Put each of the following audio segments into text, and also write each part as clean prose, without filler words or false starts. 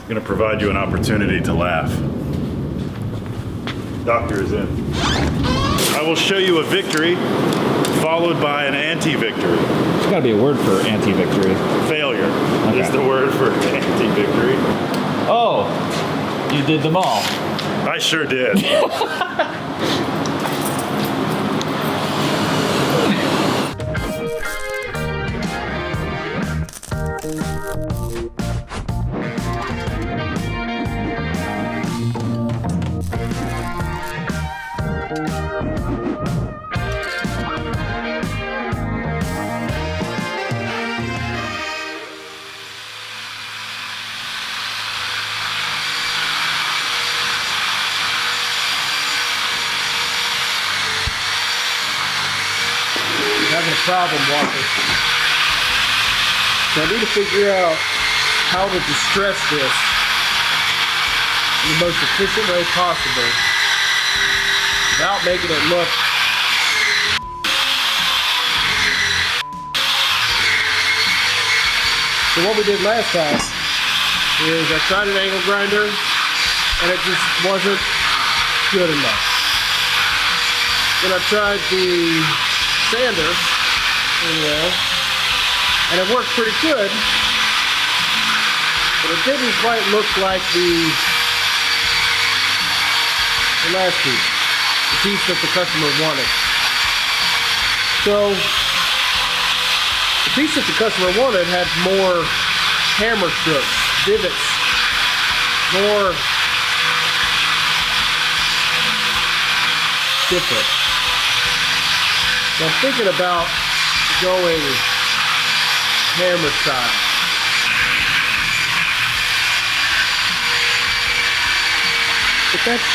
I'm gonna provide you an opportunity to laugh. Doctor is in. I will show you a victory followed by an anti-victory. There's gotta be a word for anti-victory. Failure is the word for anti-victory. Oh, you did them all. I sure did. Having a problem, Walker. So I need to figure out how to distress this in the most efficient way possible without making it look. So what we did last time is I tried an angle grinder and it just wasn't good enough. Then I tried the sander, and it worked pretty good, but it didn't quite look like the last piece, the piece that the customer wanted. So the piece that the customer wanted had more hammer strokes, divots, more different. So I'm thinking about going hammer style. But that's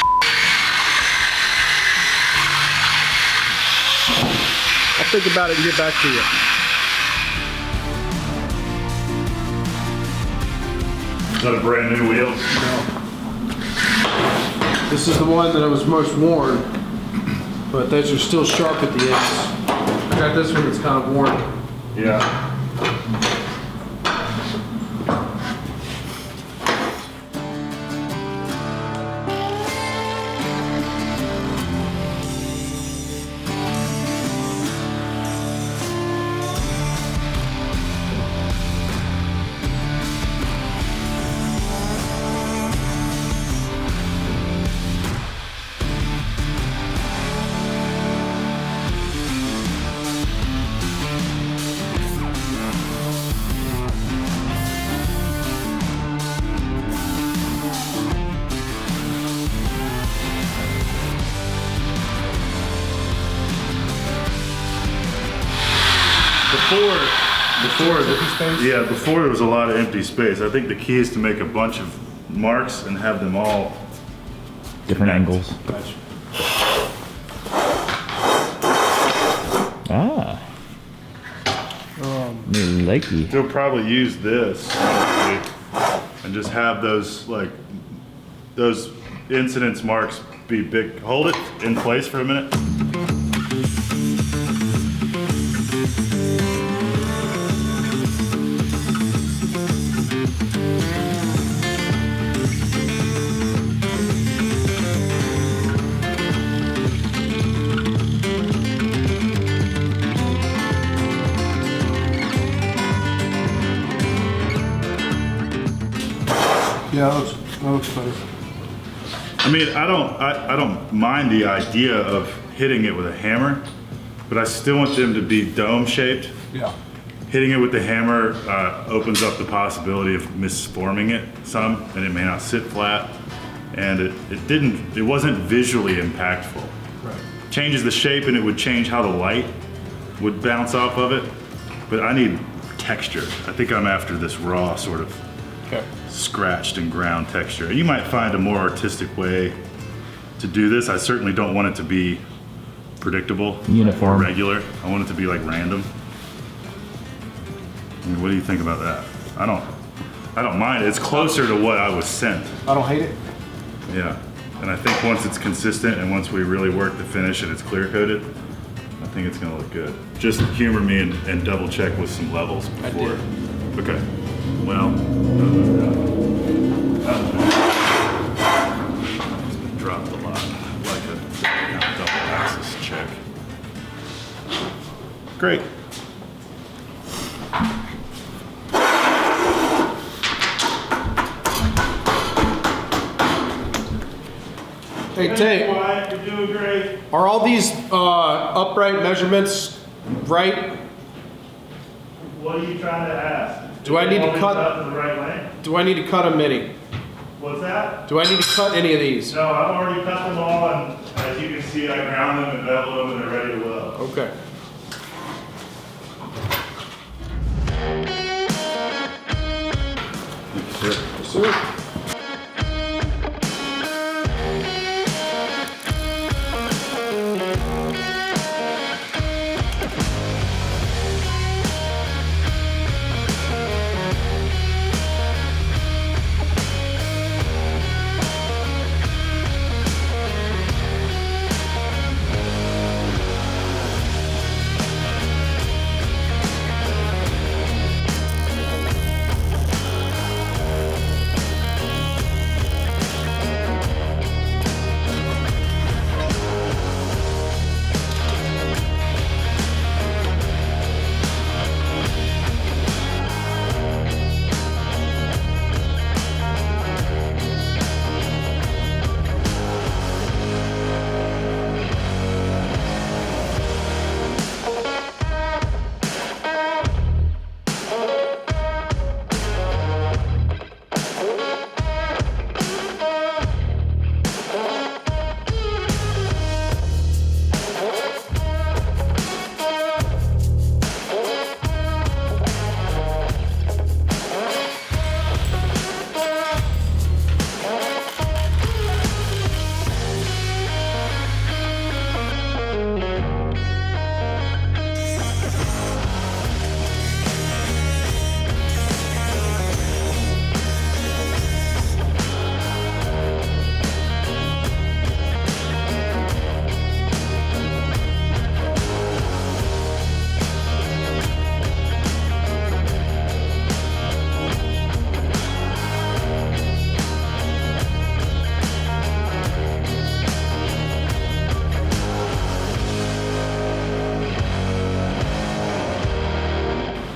I'll think about it and get back to you. Is that a brand new wheel? No. This is the one that I was most worn, but those are still sharp at the ends. I got this one that's kind of worn. Yeah. Before there was a lot of empty space. I think the key is to make a bunch of marks and have them all different angles. Ah. Likey. They'll probably use this and just have those those incidence marks be big. Hold it in place for a minute. Yeah, that looks better. I mean, I don't mind the idea of hitting it with a hammer, but I still want them to be dome shaped. Yeah. Hitting it with the hammer opens up the possibility of misforming it some, and it may not sit flat. And it wasn't visually impactful. Right. Changes the shape and it would change how the light would bounce off of it. But I need texture. I think I'm after this raw sort of scratched and ground texture. You might find a more artistic way to do this. I certainly don't want it to be predictable, uniform, or regular. I want it to be like random. I mean, what do you think about that? I don't mind it. It's closer to what I was sent. I don't hate it. Yeah, and I think once it's consistent and once we really work the finish and it's clear coated, I think it's gonna look good. Just humor me and double check with some levels before. I did. Okay. Well, Great. Hey, Tate, Wyatt, you're doing great. are all these upright measurements right? What are you trying to ask? Do I need to All these cut- up in the right length? Do I need to cut them any? What's that? Do I need to cut any of these? No, I've already cut them all, and as you can see, I ground them and beveled them, and they're ready to weld. Okay. Sir.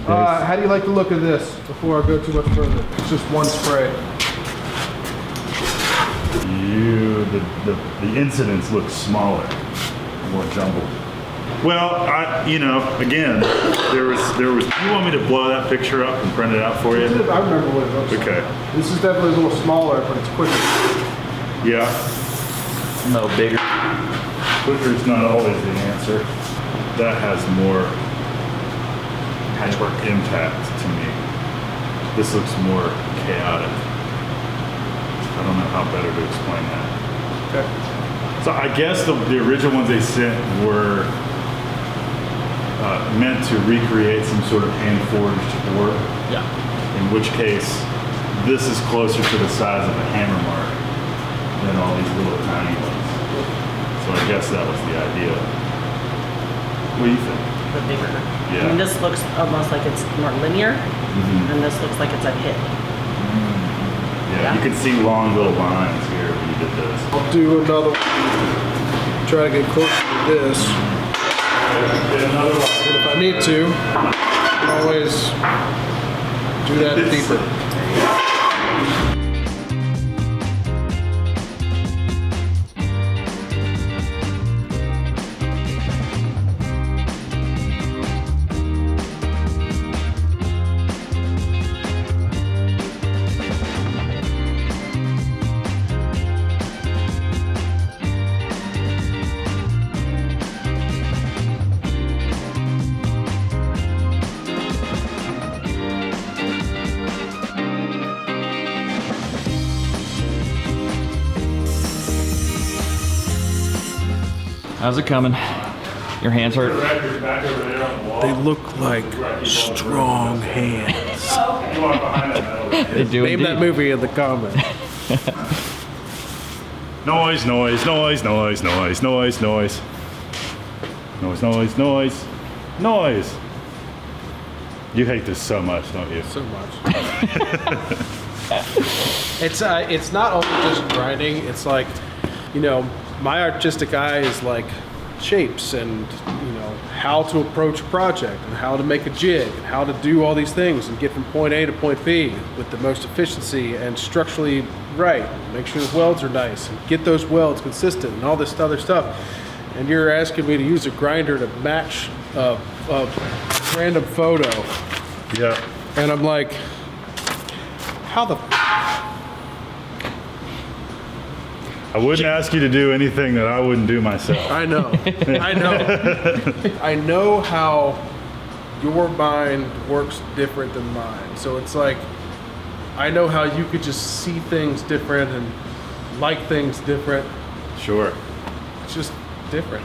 How do you like the look of this before I go too much further? It's just one spray. The incidents look smaller, more jumbled. Well, again, there was. You want me to blow that picture up and print it out for you? I remember what it looks like. Okay. This is definitely a little smaller, but it's quicker. Yeah. No bigger. Quicker is not always the answer. That has more Patchwork. impact to me. This looks more chaotic. I don't know how better to explain that. Okay. So I guess the original ones they sent were meant to recreate some sort of hand-forged ore. Yeah. In which case, this is closer to the size of a hammer mark than all these little tiny ones. So I guess that was the idea. What do you think? The bigger. Yeah. I mean, this looks almost like it's more linear, Mm-hmm. and this looks like it's a hit. Yeah, Yeah. you can see long little lines here when you did this. I'll do another one. Try to get closer to this. Did another one. But if I need to, I can always do that deeper. How's it coming? Your hands hurt? Records back over there on the wall. They look like strong hands. You want behind that metal. They do Name that indeed. movie in the comments. Noise, noise, noise, noise, noise, noise, noise. Noise, noise, noise, noise. You hate this so much, don't you? So much. It's not only just grinding. It's like, you know, my artistic eye is like shapes and how to approach a project and how to make a jig and how to do all these things and get from point A to point B with the most efficiency and structurally right. Make sure the welds are nice and get those welds consistent and all this other stuff. And you're asking me to use a grinder to match a random photo. Yeah. And I'm like, how the... I wouldn't ask you to do anything that I wouldn't do myself. I know. I know. I know how your mind works different than mine. So it's like, I know how you could just see things different and like things different. Sure. It's just different.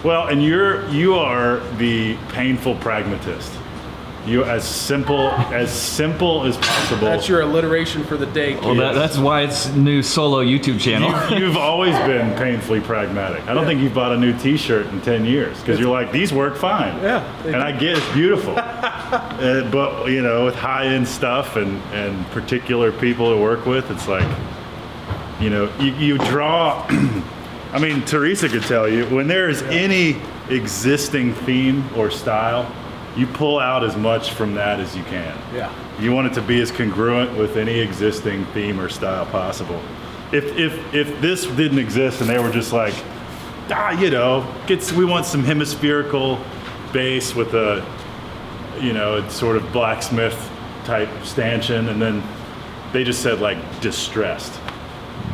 Well, and you are the painful pragmatist. You as simple as possible. That's your alliteration for the day, kid. Well, that's Wyatt's new solo YouTube channel. You've always been painfully pragmatic. I don't think you've bought a new T-shirt in 10 years because you're like, these work fine. Yeah. And I get it's beautiful. But, with high-end stuff and particular people to work with, it's like, you draw... I mean, Teresa could tell you, when there is any existing theme or style, you pull out as much from that as you can. Yeah. You want it to be as congruent with any existing theme or style possible. If this didn't exist and they were just like, we want some hemispherical base with a sort of blacksmith type stanchion, and then they just said like distressed.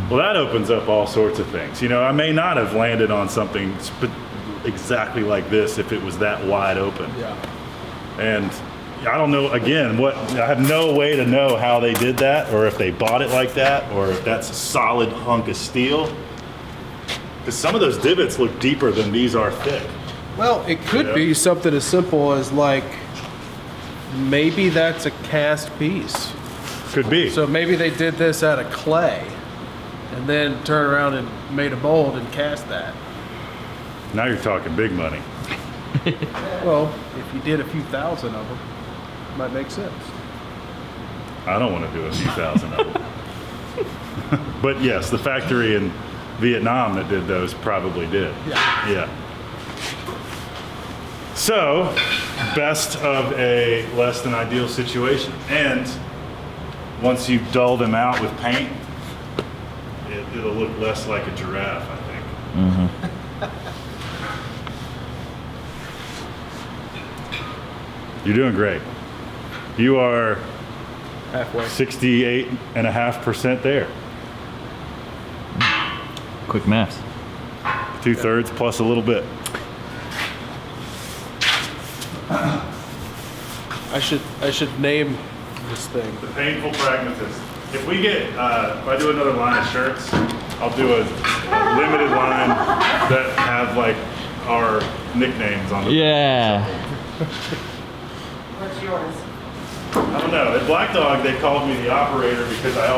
Well, that opens up all sorts of things. I may not have landed on something exactly like this if it was that wide open. Yeah. And I don't know, again, I have no way to know how they did that, or if they bought it like that, or if that's a solid hunk of steel. Because some of those divots look deeper than these are thick. Well, it could be something as simple as like, maybe that's a cast piece. Could be. So maybe they did this out of clay and then turned around and made a mold and cast that. Now you're talking big money. Well, if you did a few thousand of them, it might make sense. I don't want to do a few thousand of them. But yes, the factory in Vietnam that did those probably did. Yeah. So, best of a less than ideal situation. And once you dull them out with paint, it'll look less like a giraffe, I think. Mm-hmm. You're doing great. You are Halfway. 68.5% there. Quick maths. 2/3 plus a little bit. I should name this thing. The painful pragmatist. If we get, if I do another line of shirts, I'll do a limited line that have like our nicknames on them. Yeah. What's yours? I don't know. At Black Dog, they called me the operator because I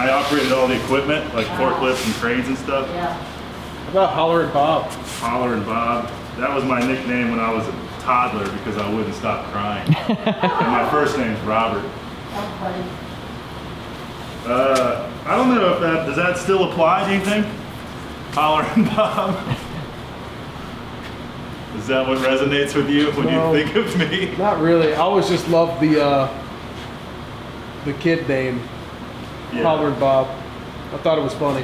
operated all the equipment, like forklifts and cranes and stuff. Yeah. How about Holler and Bob? Holler and Bob. That was my nickname when I was a toddler because I wouldn't stop crying. And my first name's Robert. That's funny. I don't know if does that still apply, do you think? Holler and Bob? Is that what resonates with you when No. you think of me? Not really. I always just loved the kid name, Yeah. Holler and Bob. I thought it was funny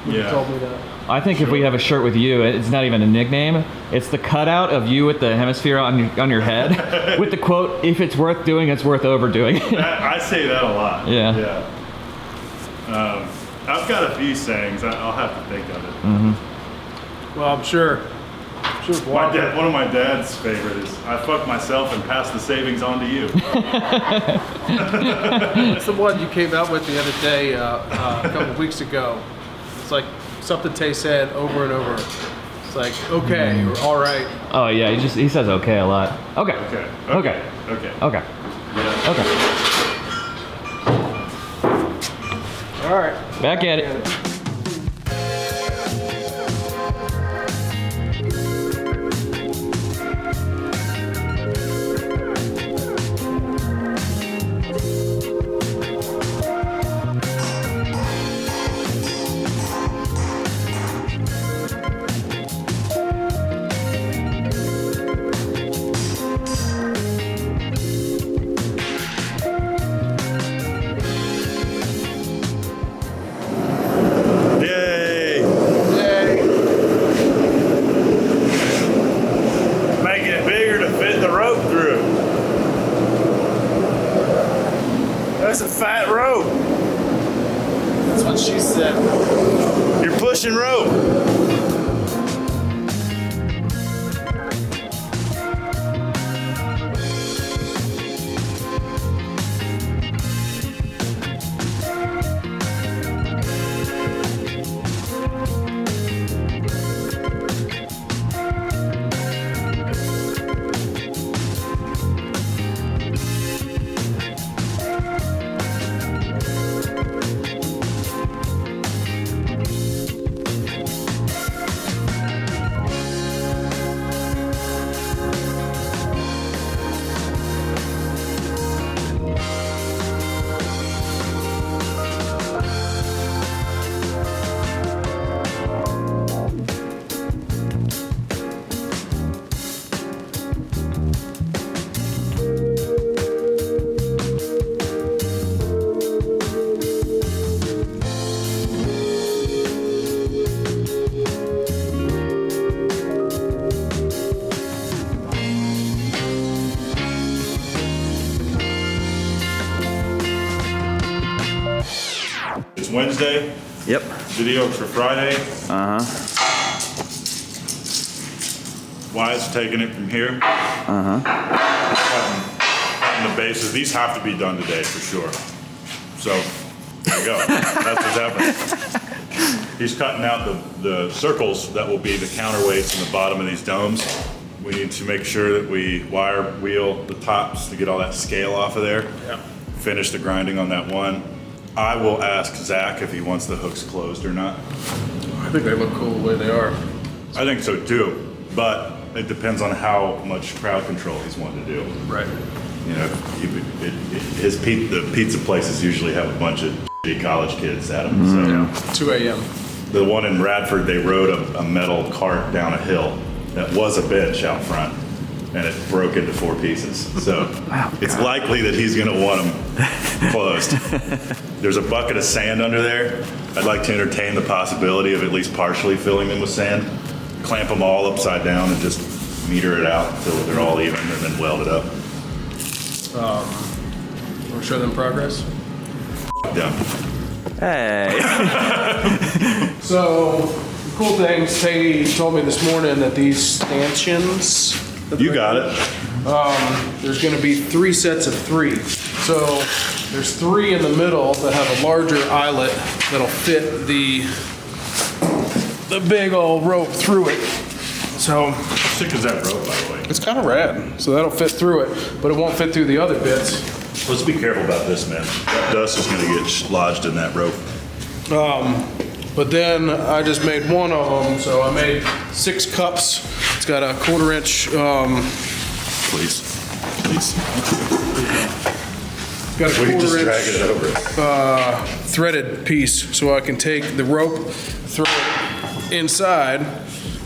when you Yeah. told me that. I think if we have a shirt with you, it's not even a nickname. It's the cutout of you with the hemisphere on your head with the quote, "If it's worth doing, it's worth overdoing." I say that a lot. Yeah. Yeah. I've got a few sayings. I'll have to think of it. Mm-hmm. Well, I'm sure One of my dad's favorite is, "I fuck myself and pass the savings on to you." That's the one you came out with the other day, a couple of weeks ago. It's like something Tay said over and over. It's like, okay, or all right. Oh yeah, he says okay a lot. Okay. Okay. Okay. Okay. Okay. Yeah. Okay. All right. Back at it. That's a fat rope. That's what she said. You're pushing rope. It's Wednesday. Yep. Video for Friday. Uh-huh. Wyatt's taking it from here. Uh-huh. Cutting the bases. These have to be done today for sure. So, there you go. That's what's happening. He's cutting out the circles that will be the counterweights in the bottom of these domes. We need to make sure that we wire wheel the tops to get all that scale off of there. Yeah. Finish the grinding on that one. I will ask Zach if he wants the hooks closed or not. I think they look cool the way they are. I think so too, but it depends on how much crowd control he's wanting to do. Right. You know, the pizza places usually have a bunch of college kids at them. So 2 a.m. the one in Radford, they rode a metal cart down a hill that was a bench out front, and it broke into 4 pieces. So it's likely that he's going to want them closed. There's a bucket of sand under there. I'd like to entertain the possibility of at least partially filling them with sand. Clamp them all upside down and just meter it out until they're all even, and then weld it up. We'll show them progress. Done. Hey. So, the cool thing, Peggy told me this morning that these stanchions. You got it. There's going to be 3 sets of 3. So there's 3 in the middle that have a larger eyelet that'll fit the big old rope through it. So How sick is that rope, by the way? it's kind of rad. So that'll fit through it, but it won't fit through the other bits. Let's be careful about this, man. That dust is going to get lodged in that rope. But then I just made one of them. So I made 6 cups. It's got a 1/4 inch. Please. Please. Got a We can just 1/4 drag inch it over. threaded piece, so I can take the rope, throw it inside,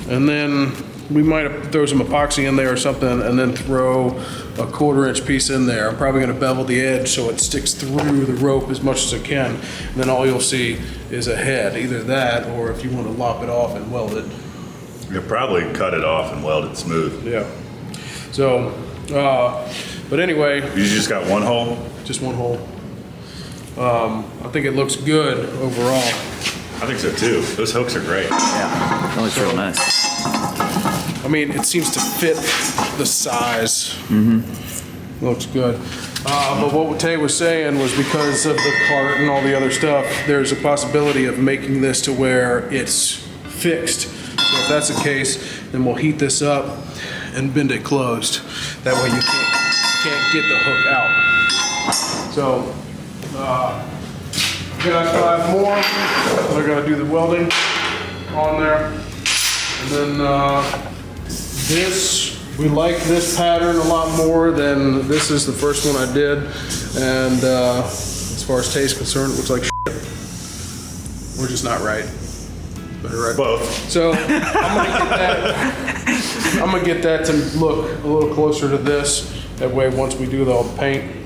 and then we might throw some epoxy in there or something, and then throw a 1/4 inch piece in there. I'm probably gonna bevel the edge so it sticks through the rope as much as it can. And then all you'll see is a head, either that, or if you want to lop it off and weld it. You'll probably cut it off and weld it smooth. Yeah. So, but anyway, You just got one hole? just one hole. I think it looks good overall. I think so too. Those hooks are great. Yeah, that looks real nice. I mean, it seems to fit the size. Looks good. But what Tay was saying was because of the cart and all the other stuff, there's a possibility of making this to where it's fixed. So if that's the case, then we'll heat this up and bend it closed. That way you can't get the hook out. So, got 5 more. I gotta do the welding on there. And then this, we like this pattern a lot more than this is the first one I did. And as far as taste concerned, it looks like shit. We're just not right. Better right. Both. So I'm gonna get that to look a little closer to this. That way, once we do all the paint,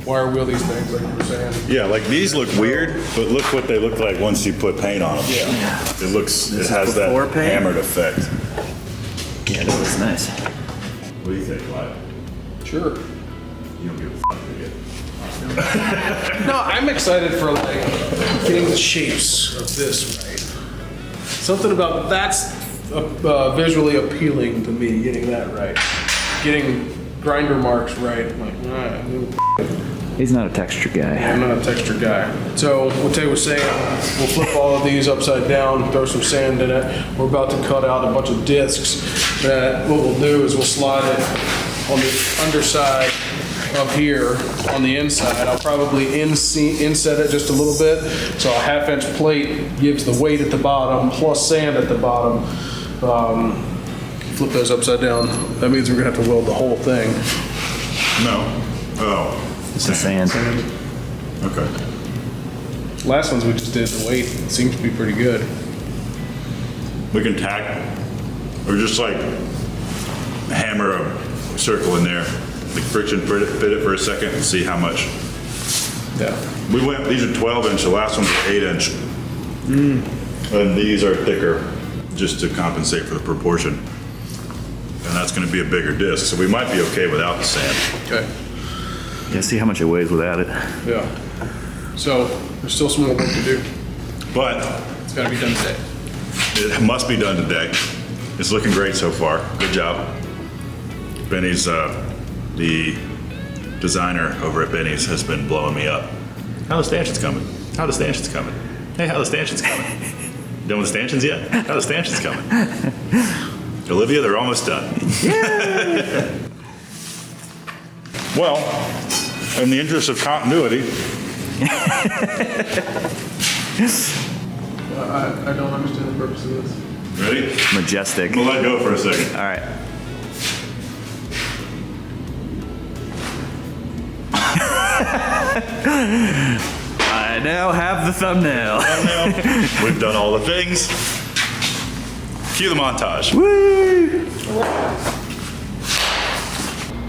wire wheel these things like you were saying. Yeah, like these look weird, but look what they look like once you put paint on them. Yeah. It looks, it is has that before paint? hammered effect. Yeah, that looks nice. What do you think, Wyatt? Sure. You don't give a fuck, do you? No, I'm excited for like getting the shapes of this right. Something about that's visually appealing to me. Getting that right, getting grinder marks right. I'm like, He's not a texture guy. I'm not a texture guy. So what Tay was saying, we'll flip all of these upside down, throw some sand in it. We're about to cut out a bunch of discs. That what we'll do is we'll slide it on the underside of here on the inside. I'll probably inset it just a little bit. So a 1/2 inch plate gives the weight at the bottom plus sand at the bottom. Flip those upside down. That means we're gonna have to weld the whole thing. No. Oh. It's the sand. Okay. Last ones we just did, the weight seems to be pretty good. We can tack, or just like hammer a circle in there, like friction fit it for a second and see how much. Yeah. We went, these are 12 inch, the last ones are 8 inch. And these are thicker, just to compensate for the proportion. And that's gonna be a bigger disc, so we might be okay without the sand. Okay. Yeah, see how much it weighs without it. Yeah. So there's still some more work to do. But It's gotta be done today. it must be done today. It's looking great so far. Good job. Benny's, the designer over at Benny's has been blowing me up. How the stanchions coming? How the stanchions coming? Hey, how the stanchions coming? Done with the stanchions yet? How the stanchions coming? Olivia, they're almost done. Well, in the interest of continuity, I don't understand the purpose of this. ready? Majestic. We'll let go for a second. All right. I now have the thumbnail. We've done all the things. Cue the montage. Woo!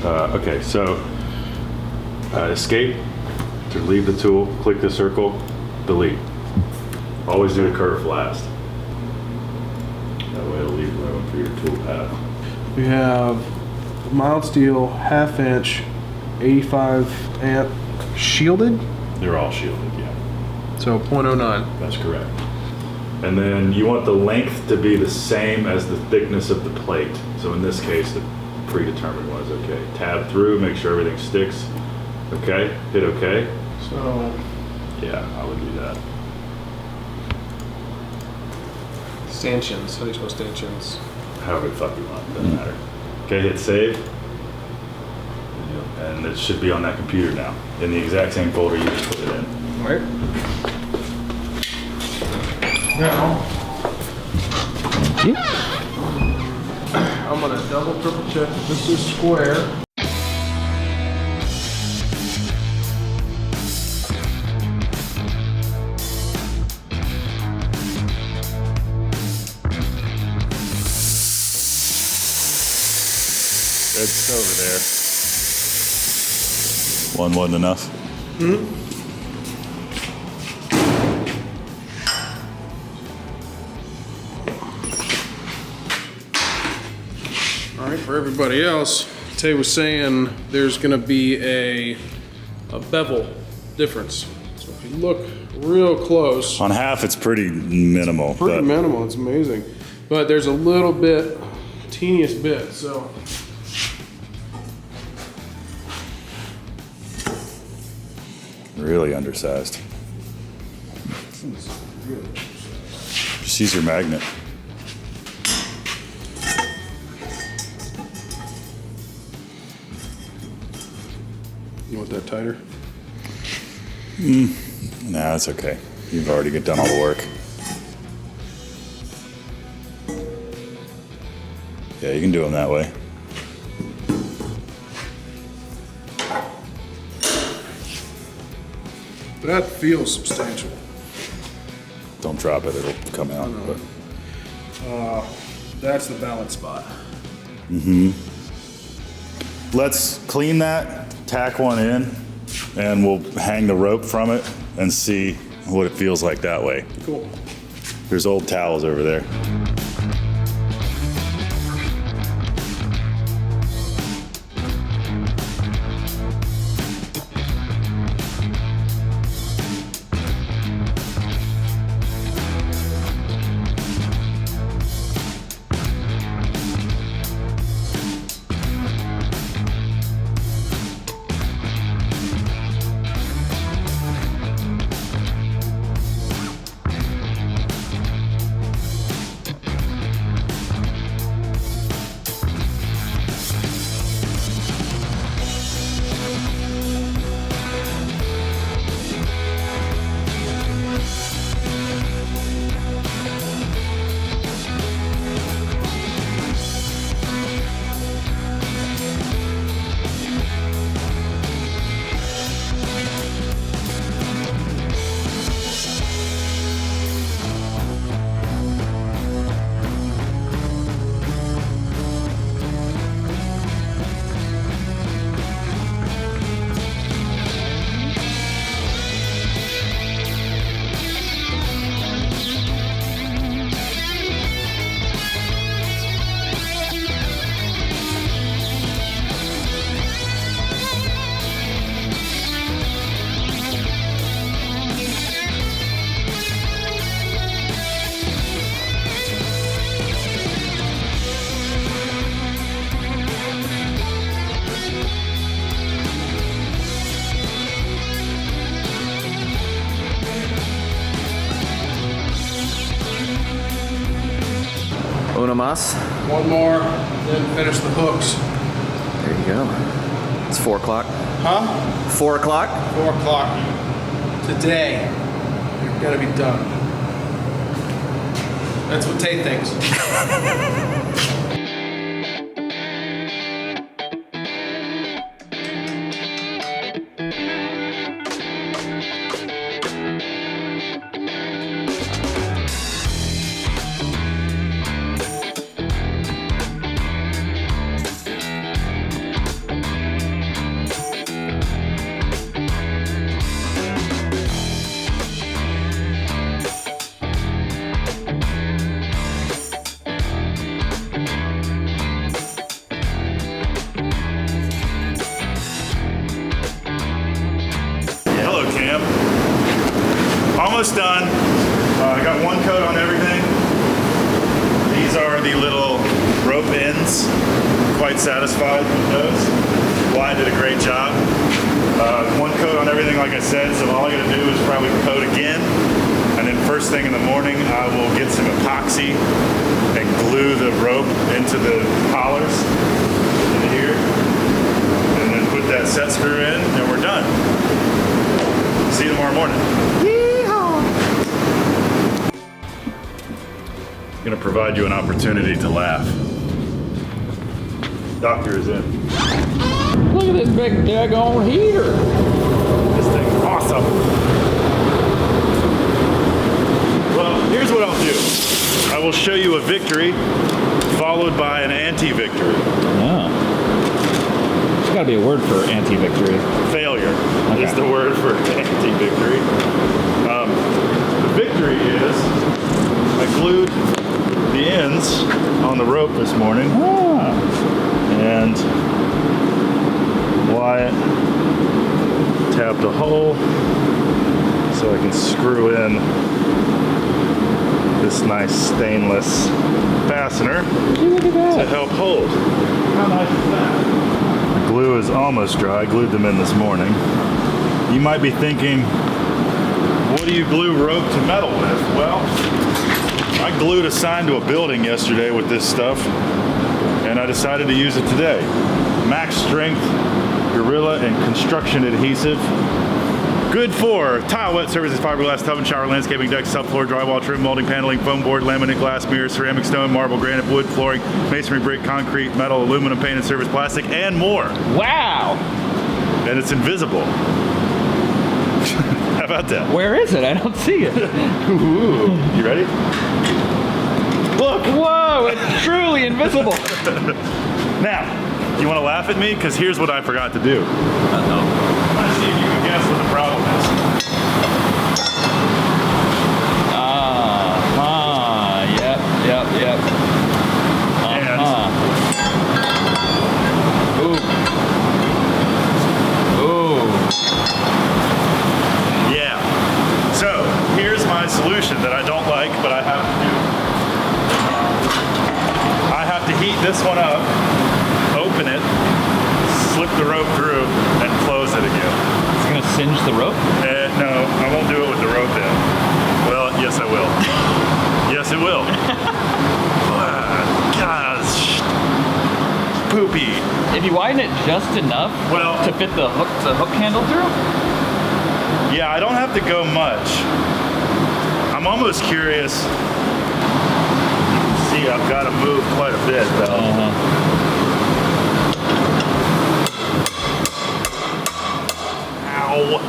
Okay, so escape to leave the tool, click the circle, delete. Always do the curve last. That way it'll leave room for your tool path. We have mild steel, 1/2 inch, 85 amp shielded. They're all shielded, yeah. So 0.09. That's correct. And then you want the length to be the same as the thickness of the plate. So in this case, the predetermined one is okay. Tab through, make sure everything sticks. Okay, hit okay. So Yeah, I would do that. stanchions. How do you spell stanchions? However the fuck you want, doesn't matter. Okay, hit save. And it should be on that computer now, in the exact same folder you just put it in. All right. Now, I'm gonna double, triple check that this is square. It's over there. One wasn't enough. All right, for everybody else, Tay was saying there's gonna be a bevel difference. So if you look real close, On half, it's pretty minimal. pretty but minimal, it's amazing. But there's a little bit, teeniest bit, so. Really undersized. Just use your magnet. You want that tighter? Nah, it's okay. You've already done all the work. Yeah, you can do them that way. That feels substantial. Don't drop it, it'll come out. But That's the balance spot. let's clean that, tack one in, and we'll hang the rope from it and see what it feels like that way. Cool. There's old towels over there. Uno más. One more, then finish the hooks. There you go. It's 4 o'clock. Huh? 4 o'clock? 4 o'clock. Today, you're gonna be done. That's what Tate thinks. Hello, Cam. Almost done. I got one coat on everything. These are the little rope ends. Quite satisfied with those. Wyatt did a great job. One coat on everything, like I said, so all I gotta do is probably coat again. And then first thing in the morning, I will get some epoxy and glue the rope into the collars into here. And then put that set screw in, and we're done. See you tomorrow morning. I'm gonna provide you an opportunity to laugh. Doctor is in. Look at this big daggone heater. This thing's awesome. Well, here's what I'll do. I will show you a victory followed by an anti-victory. Oh. There's gotta be a word for anti-victory. Failure Okay. is the word for anti-victory. The victory is I glued the ends on the rope this morning, and Wyatt tapped a hole so I can screw in this nice stainless fastener Look at to that. help hold. How nice is that? The glue is almost dry. I glued them in this morning. You might be thinking, what do you glue rope to metal with? Well, I glued a sign to a building yesterday with this stuff, and I decided to use it today. Max strength, Gorilla and construction adhesive. Good for tile, wet surfaces, fiberglass, tub and shower, landscaping, decks, subfloor, drywall, trim, molding, paneling, foam board, laminate, glass, mirrors, ceramic, stone, marble, granite, wood, flooring, masonry, brick, concrete, metal, aluminum, painted surface, plastic, and more. Wow. And it's invisible. How about that? Where is it? I don't see it. Ooh. You ready? Look! Whoa, it's truly invisible. Now, you want to laugh at me? Because here's what I forgot to do. Uh-oh. Let's see if you can guess what the problem is. Yep. Ooh. Yeah. So, here's my solution that I don't like, but I have to do. I have to heat this one up, open it, slip the rope through, and close it again. It's gonna singe the rope? No, I won't do it with the rope in. Well, yes, I will. Yes, it will. Gosh, poopy. If you widen it just enough to fit the hook handle through? Yeah, I don't have to go much. I'm almost curious. See, I've got to move quite a bit, though. Ow.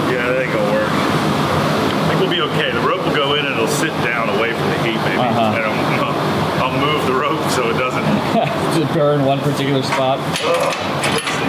Yeah, that ain't gonna work. I think we'll be okay. The rope will go in and it'll sit down away from the heat, maybe. And I'll move the rope so it doesn't. To burn one particular spot. Let's see.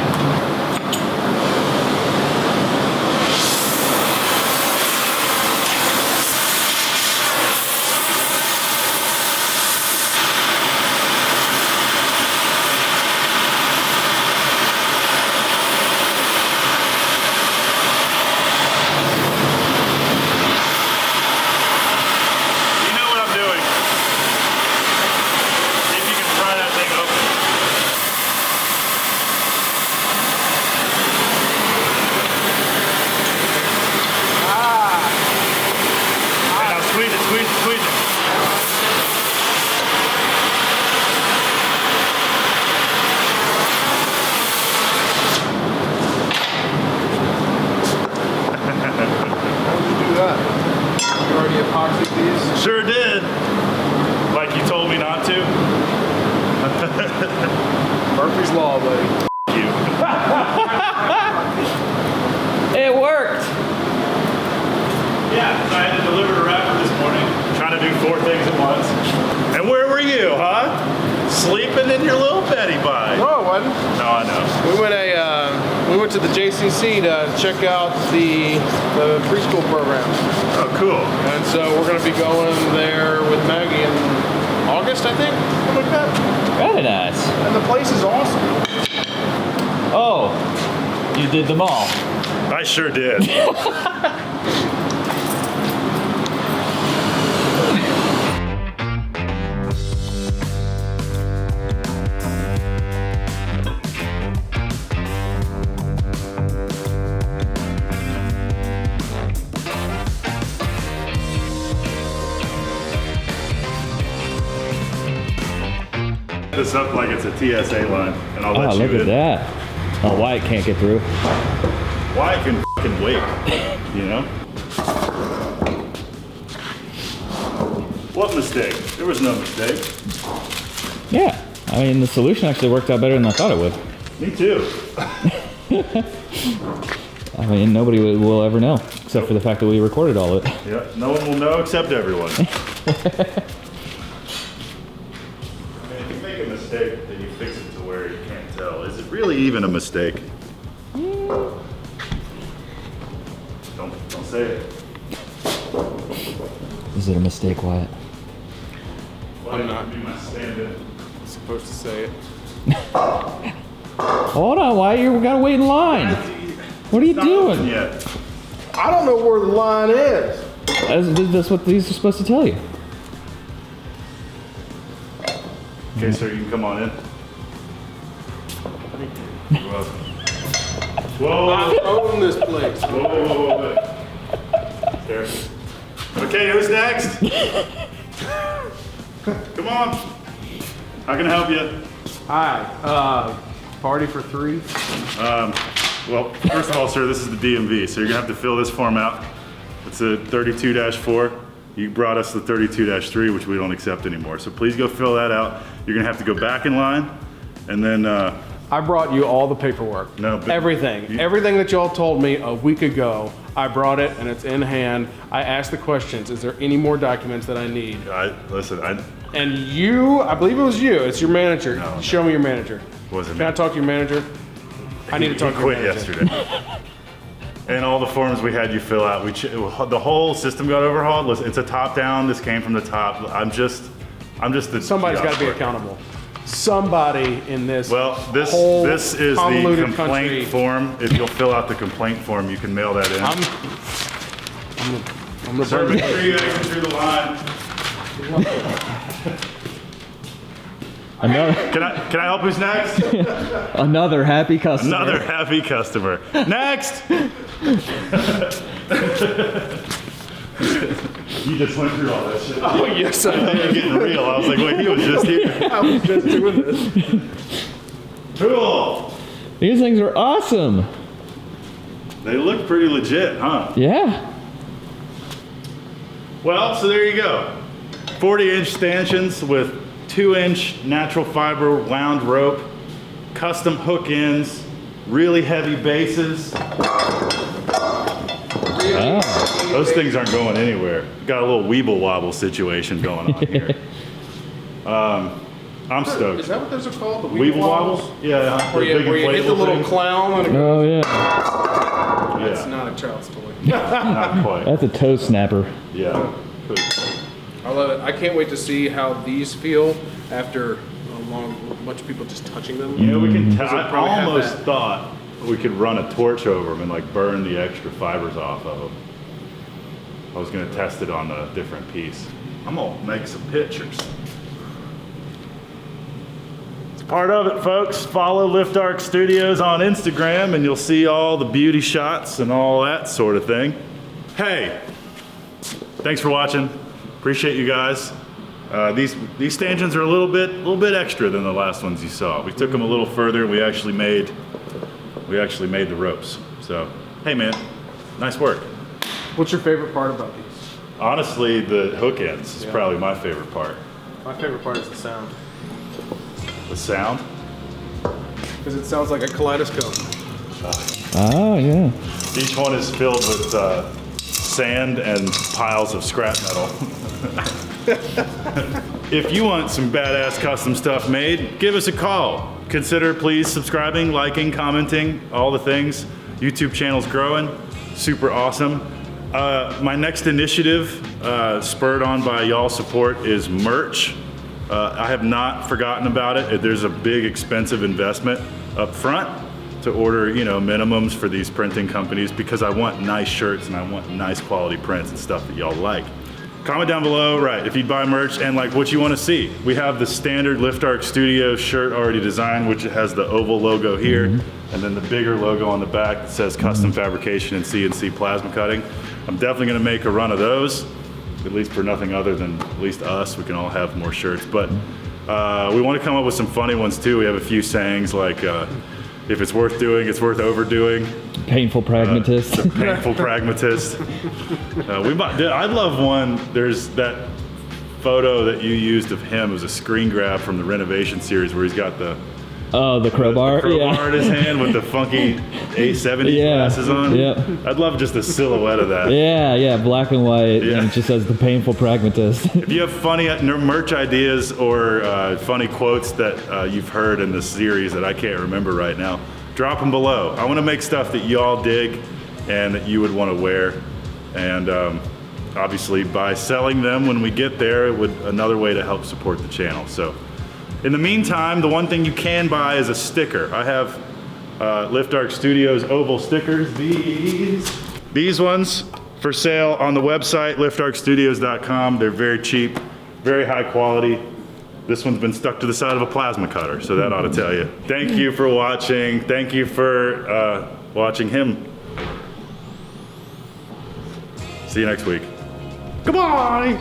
are you, huh? Sleeping in your little Betty bike. No, it wasn't. No, I know. We went to the JCC to check out the preschool program. Oh, cool. And so we're going to be going there with Maggie in August, I think. Something like that. Very nice. And the place is awesome. Oh, you did them all. I sure did. This up like it's a TSA line, and I'll let you look in. at that. Oh, Wyatt can't get through. Wyatt can fucking wait, you know? What mistake? There was no mistake. Yeah, I mean, the solution actually worked out better than I thought it would. Me too. I mean, nobody will ever know, except for the fact that we recorded all of it. Yeah, no one will know except everyone. I mean, if you make a mistake, then you fix it to where you can't tell. Is it really even a mistake? Don't say it. Is it a mistake, Wyatt? I'm not. Be my stand-in. I'm supposed to say it. Hold on, Wyatt, you gotta wait in line. What are you Not open doing? yet. I don't know where the line is. That's what these are supposed to tell you. Okay, sir, you can come on in. You're welcome. Whoa, I own this place. whoa. There. Okay, who's next? Come on. How can I help you? Hi. Party for 3. Well, first of all, sir, this is the DMV, so you're gonna have to fill this form out. It's a 32-4. You brought us the 32-3, which we don't accept anymore. So please go fill that out. You're gonna have to go back in line, and then, I brought you all the paperwork. No, but everything. Everything that y'all told me a week ago, I brought it and it's in hand. I asked the questions, is there any more documents that I need? listen, And you, I believe it was you, it's your manager. No. Show me your manager. wasn't Can I me. talk to your manager? I need to talk to your quit manager. yesterday. And all the forms we had you fill out, the whole system got overhauled. Listen, it's a top down. This came from the top. I'm just the. Somebody's got to be kiosk worker. accountable. Somebody in this Well, whole this is the convoluted complaint country. form. If you'll fill out the complaint form, you can mail that in. I'm the Sir, burden. make sure you exit through the line. Can I help? Who's next? Another happy customer. Another happy customer. Next. You just went through all that shit. Oh, yes, I did. You're getting real. I was like, wait, he was just here. I was just doing this. Cool. These things are awesome. They look pretty legit, huh? Yeah. Well, so there you go. 40-inch stanchions with 2-inch natural fiber wound rope, custom hook ends, really heavy bases. Oh. Those things aren't going anywhere. Got a little weeble wobble situation going on here. I'm stoked. Is that what those are called? The Weeble wobbles? Yeah. Where you, big where you hit the inflatable little things. clown and it Oh yeah. It's Yeah, not a child's toy. not quite. That's a toe snapper. Yeah. Cool. I love it. I can't wait to see how these feel after a bunch of people just touching them. You know, we can. Does it I probably have almost that? thought we could run a torch over them and like burn the extra fibers off of them. I was gonna test it on a different piece. I'm gonna make some pictures. It's part of it, folks. Follow Lift Arc Studios on Instagram and you'll see all the beauty shots and all that sort of thing. Hey, thanks for watching. Appreciate you guys. These stanchions are a little bit extra than the last ones you saw. We took them a little further. We actually made the ropes. So, hey man, nice work. What's your favorite part about these? Honestly, the hook ends is probably my favorite part. My favorite part is the sound. The sound. Because it sounds like a kaleidoscope. Oh yeah. Each one is filled with sand and piles of scrap metal. if you want some badass custom stuff made, give us a call. Consider please subscribing, liking, commenting, all the things. YouTube channel's growing, super awesome. My next initiative, spurred on by y'all's support, is merch. I have not forgotten about it. There's a big expensive investment up front to order, you know, minimums for these printing companies because I want nice shirts and I want nice quality prints and stuff that y'all like. Comment down below, right, if you'd buy merch and like what you want to see. We have the standard Lift Arc Studio shirt already designed, which has the oval logo here, and then the bigger logo on the back that says custom fabrication and CNC plasma cutting. I'm definitely gonna make a run of those, at least for nothing other than at least us. We can all have more shirts, but we want to come up with some funny ones too. We have a few sayings like, if it's worth doing, it's worth overdoing. Painful pragmatist. The painful pragmatist. I love one. There's that photo that you used of him. It was a screen grab from the renovation series where he's got the crowbar. The crowbar in his hand with the funky 870 glasses on. Yeah. I'd love just a silhouette of that. Yeah, black and white. Yeah. And it just says the painful pragmatist. If you have funny merch ideas or funny quotes that you've heard in the series that I can't remember right now, drop them below. I want to make stuff that y'all dig and that you would want to wear. And obviously by selling them when we get there, it would another way to help support the channel. So in the meantime, the one thing you can buy is a sticker. I have Lift Arc Studios oval stickers. These ones for sale on the website, liftarcstudios.com. They're very cheap, very high quality. This one's been stuck to the side of a plasma cutter, so that ought to tell you. Thank you for watching. Thank you for watching him. See you next week. Goodbye.